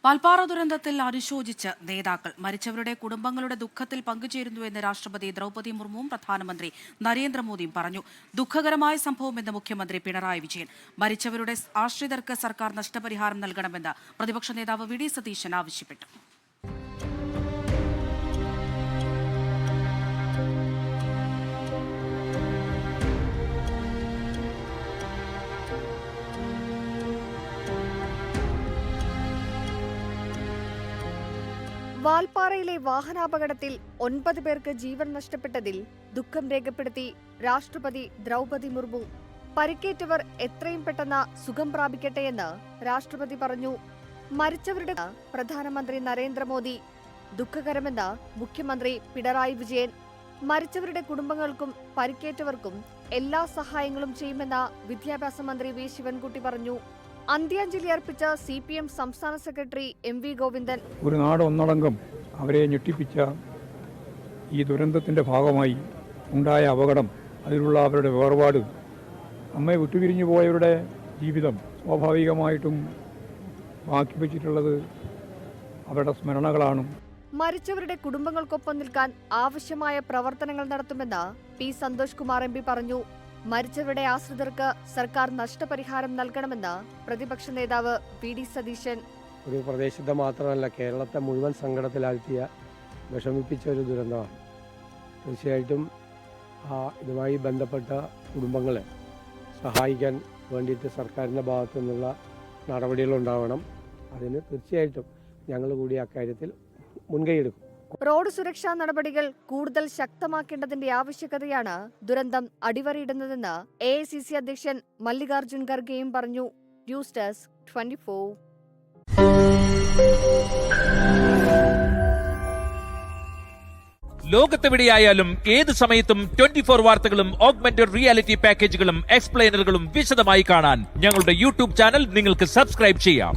വാൽപ്പാറ ദുരന്തത്തിൽ അനുശോചിച്ച് നേതാക്കൾ. മരിച്ചവരുടെ കുടുംബങ്ങളുടെ ദുഃഖത്തിൽ പങ്കുചേരുന്നുവെന്ന് രാഷ്ട്രപതി ദ്രൗപദി മുർമുവും പ്രധാനമന്ത്രി നരേന്ദ്രമോദിയും പറഞ്ഞു. ദുഃഖകരമായ സംഭവമെന്ന് മുഖ്യമന്ത്രി പിണറായി വിജയൻ. മരിച്ചവരുടെ ആശ്രിതർക്ക് സർക്കാർ നഷ്ടപരിഹാരം നൽകണമെന്ന് പ്രതിപക്ഷ നേതാവ് വി ഡി സതീശൻ ആവശ്യപ്പെട്ടു. വാൽപ്പാറയിലെ വാഹനാപകടത്തിൽ 9 പേർക്ക് ജീവൻ നഷ്ടപ്പെട്ടതിൽ ദുഃഖം രേഖപ്പെടുത്തി രാഷ്ട്രപതി ദ്രൗപദി മുർമു. പരിക്കേറ്റവർ എത്രയും പെട്ടെന്ന് സുഖം പ്രാപിക്കട്ടെയെന്ന് രാഷ്ട്രപതി പറഞ്ഞു. മരിച്ചവരുടെ പ്രധാനമന്ത്രി നരേന്ദ്രമോദി. ദുഃഖകരമെന്ന് മുഖ്യമന്ത്രി പിണറായി വിജയൻ. മരിച്ചവരുടെ കുടുംബങ്ങൾക്കും പരിക്കേറ്റവർക്കും എല്ലാ സഹായങ്ങളും ചെയ്യുമെന്ന് വിദ്യാഭ്യാസ മന്ത്രി വി ശിവൻകുട്ടി പറഞ്ഞു. അന്ത്യാഞ്ജലി അർപ്പിച്ച CPM സംസ്ഥാന സെക്രട്ടറി MV ഗോവിന്ദൻ. ഒരു നാട് ഒന്നടങ്കം അവരെ ഞെട്ടിപ്പിച്ച ഈ ദുരന്തത്തിൻ്റെ ഭാഗമായി ഉണ്ടായ അപകടം, അതിലുള്ള അവരുടെ വേർപാട്, നമ്മെ വിട്ടുപിരിഞ്ഞു പോയവരുടെ ജീവിതം സ്വാഭാവികമായിട്ടും ബാക്കി വച്ചിട്ടുള്ളത് അവരുടെ സ്മരണകളാണ്. മരിച്ചവരുടെ കുടുംബങ്ങൾക്കൊപ്പം നിൽക്കാൻ ആവശ്യമായ പ്രവർത്തനങ്ങൾ നടത്തുമെന്ന് P. സന്തോഷ് കുമാർ MP പറഞ്ഞു. മരിച്ചവരുടെ ആശ്രിതർക്ക് സർക്കാർ നഷ്ടപരിഹാരം നൽകണമെന്ന് പ്രതിപക്ഷ നേതാവ് വി ഡി സതീശൻ. ഒരു പ്രദേശത്തെ മാത്രമല്ല, കേരളത്തെ മുഴുവൻ സങ്കടത്തിലാഴ്ത്തിയ, വിഷമിപ്പിച്ച ഒരു ദുരന്തമാണ്. തീർച്ചയായിട്ടും ഇതുമായി ബന്ധപ്പെട്ട കുടുംബങ്ങളെ സഹായിക്കാൻ വേണ്ടിയിട്ട് സർക്കാരിൻ്റെ ഭാഗത്തു നിന്നുള്ള നടപടികളുണ്ടാവണം. അതിന് തീർച്ചയായിട്ടും ഞങ്ങൾ കൂടി അക്കാര്യത്തിൽ മുൻകൈയെടുക്കും. റോഡ് സുരക്ഷാ നടപടികൾ കൂടുതൽ ശക്തമാക്കേണ്ടതിന്റെ ആവശ്യകതയാണ് ദുരന്തം അടിവരയിടുന്നതെന്ന് AICC അധ്യക്ഷൻ മല്ലികാർജുൻ ഖർഗെയും പറഞ്ഞു. News desk 24. ലോകത്തെവിടെയായാലും ഏത് സമയത്തും 24 വാർത്തകളും ഓഗ്മെന്റഡ് റിയാലിറ്റി പാക്കേജുകളും എക്സ്പ്ലെയിനറുകളും വിശദമായി കാണാൻ ഞങ്ങളുടെ YouTube ചാനൽ നിങ്ങൾക്ക് സബ്സ്ക്രൈബ് ചെയ്യാം.